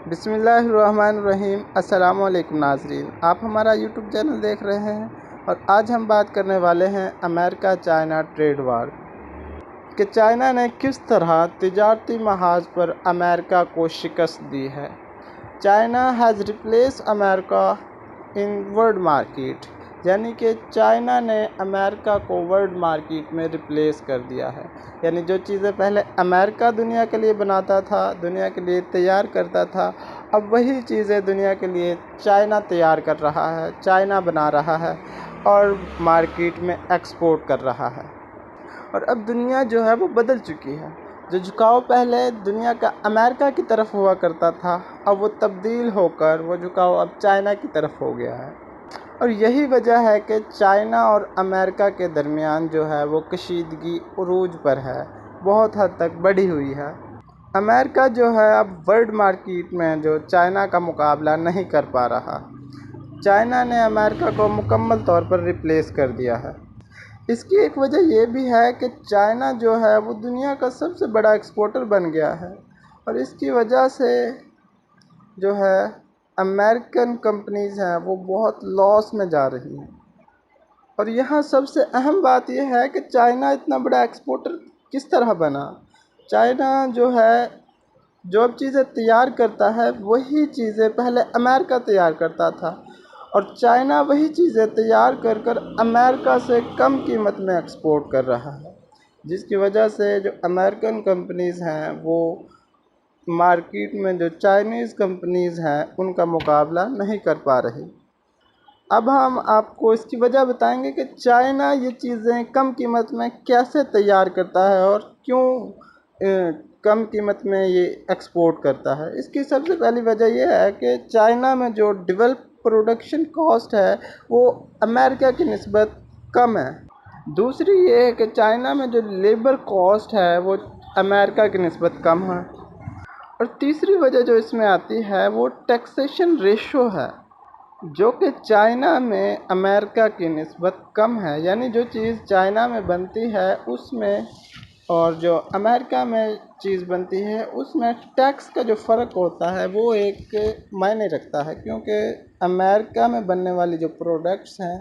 بسم اللہ الرحمن الرحیم۔ السلام علیکم ناظرین، آپ ہمارا یوٹیوب چینل دیکھ رہے ہیں اور آج ہم بات کرنے والے ہیں امریکہ چائنا ٹریڈ وار کہ چائنا نے کس طرح تجارتی محاذ پر امریکہ کو شکست دی ہے۔ China has replace America in world market, یعنی کہ چائنا نے امریکہ کو ورلڈ مارکیٹ میں ریپلیس کر دیا ہے۔ یعنی جو چیزیں پہلے امریکہ دنیا کے لیے بناتا تھا، دنیا کے لیے تیار کرتا تھا، اب وہی چیزیں دنیا کے لیے چائنا تیار کر رہا ہے، چائنا بنا رہا ہے اور مارکیٹ میں ایکسپورٹ کر رہا ہے۔ اور اب دنیا جو ہے وہ بدل چکی ہے۔ جو جھکاؤ پہلے دنیا کا امریکہ کی طرف ہوا کرتا تھا، اب وہ تبدیل ہو کر وہ جھکاؤ اب چائنا کی طرف ہو گیا ہے۔ اور یہی وجہ ہے کہ چائنا اور امریکہ کے درمیان جو ہے وہ کشیدگی عروج پر ہے، بہت حد تک بڑھی ہوئی ہے۔ امریکہ جو ہے اب ورلڈ مارکیٹ میں جو چائنا کا مقابلہ نہیں کر پا رہا۔ چائنا نے امریکہ کو مکمل طور پر ریپلیس کر دیا ہے۔ اس کی ایک وجہ یہ بھی ہے کہ چائنا جو ہے وہ دنیا کا سب سے بڑا ایکسپورٹر بن گیا ہے اور اس کی وجہ سے جو ہے امریکن کمپنیز ہیں وہ بہت لاس میں جا رہی ہیں۔ اور یہاں سب سے اہم بات یہ ہے کہ چائنا اتنا بڑا ایکسپورٹر کس طرح بنا۔ چائنا جو ہے جو اب چیزیں تیار کرتا ہے وہی چیزیں پہلے امریکہ تیار کرتا تھا اور چائنا وہی چیزیں تیار کر کر امریکہ سے کم قیمت میں ایکسپورٹ کر رہا ہے، جس کی وجہ سے جو امریکن کمپنیز ہیں وہ مارکیٹ میں جو چائنیز کمپنیز ہیں ان کا مقابلہ نہیں کر پا رہی۔ اب ہم آپ کو اس کی وجہ بتائیں گے کہ چائنا یہ چیزیں کم قیمت میں کیسے تیار کرتا ہے اور کیوں کم قیمت میں یہ ایکسپورٹ کرتا ہے۔ اس کی سب سے پہلی وجہ یہ ہے کہ چائنا میں جو ڈیولپ پروڈکشن کاسٹ ہے وہ امریکہ کی نسبت کم ہے۔ دوسری یہ ہے کہ چائنا میں جو لیبر کاسٹ ہے وہ امریکہ کی نسبت کم ہے۔ اور تیسری وجہ جو اس میں آتی ہے وہ ٹیکسیشن ریشو ہے، جو کہ چائنا میں امریکہ کی نسبت کم ہے۔ یعنی جو چیز چائنا میں بنتی ہے اس میں اور جو امریکہ میں چیز بنتی ہے اس میں ٹیکس کا جو فرق ہوتا ہے وہ ایک معنی رکھتا ہے، کیونکہ امریکہ میں بننے والی جو پروڈکٹس ہیں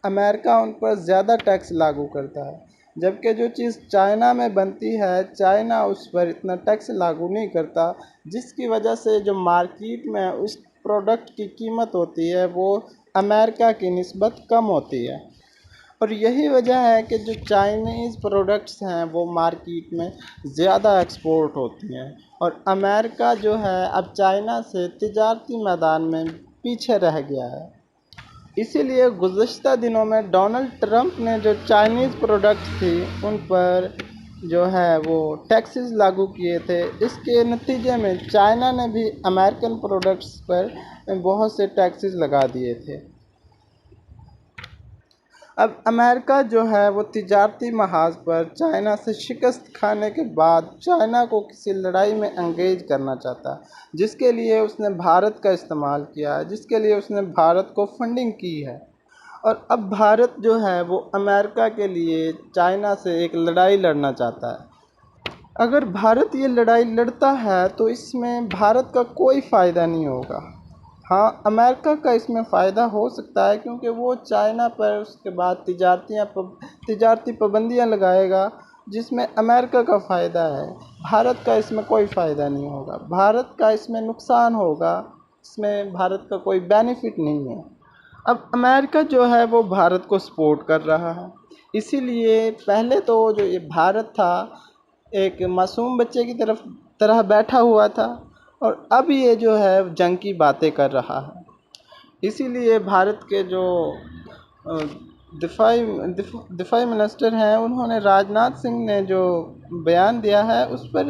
امریکہ ان پر زیادہ ٹیکس لاگو کرتا ہے، جبکہ جو چیز چائنا میں بنتی ہے چائنا اس پر اتنا ٹیکس لاگو نہیں کرتا، جس کی وجہ سے جو مارکیٹ میں اس پروڈکٹ کی قیمت ہوتی ہے وہ امریکہ کی نسبت کم ہوتی ہے۔ اور یہی وجہ ہے کہ جو چائنیز پروڈکٹس ہیں وہ مارکیٹ میں زیادہ ایکسپورٹ ہوتی ہیں اور امریکہ جو ہے اب چائنا سے تجارتی میدان میں پیچھے رہ گیا ہے۔ اسی لیے گزشتہ دنوں میں ڈونلڈ ٹرمپ نے جو چائنیز پروڈکٹس تھی ان پر جو ہے وہ ٹیکسز لاگو کیے تھے، اس کے نتیجے میں چائنا نے بھی امریکن پروڈکٹس پر بہت سے ٹیکسز لگا دیے تھے۔ اب امریکہ جو ہے وہ تجارتی محاذ پر چائنا سے شکست کھانے کے بعد چائنا کو کسی لڑائی میں انگیج کرنا چاہتا ہے، جس کے لیے اس نے بھارت کا استعمال کیا ہے، جس کے لیے اس نے بھارت کو فنڈنگ کی ہے۔ اور اب بھارت جو ہے وہ امریکہ کے لیے چائنا سے ایک لڑائی لڑنا چاہتا ہے۔ اگر بھارت یہ لڑائی لڑتا ہے تو اس میں بھارت کا کوئی فائدہ نہیں ہوگا۔ ہاں، امریکہ کا اس میں فائدہ ہو سکتا ہے کیونکہ وہ چائنا پر اس کے بعد تجارتی پابندیاں لگائے گا، جس میں امریکہ کا فائدہ ہے۔ بھارت کا اس میں کوئی فائدہ نہیں ہوگا، بھارت کا اس میں نقصان ہوگا، اس میں بھارت کا کوئی بینیفٹ نہیں ہے۔ اب امریکہ جو ہے وہ بھارت کو سپورٹ کر رہا ہے، اسی لیے پہلے تو جو یہ بھارت تھا ایک معصوم بچے کی طرح بیٹھا ہوا تھا اور اب یہ جو ہے جنگ کی باتیں کر رہا ہے۔ اسی لیے بھارت کے جو دفاعی منسٹر ہیں انہوں نے راجناتھ سنگھ نے جو بیان دیا ہے اس پر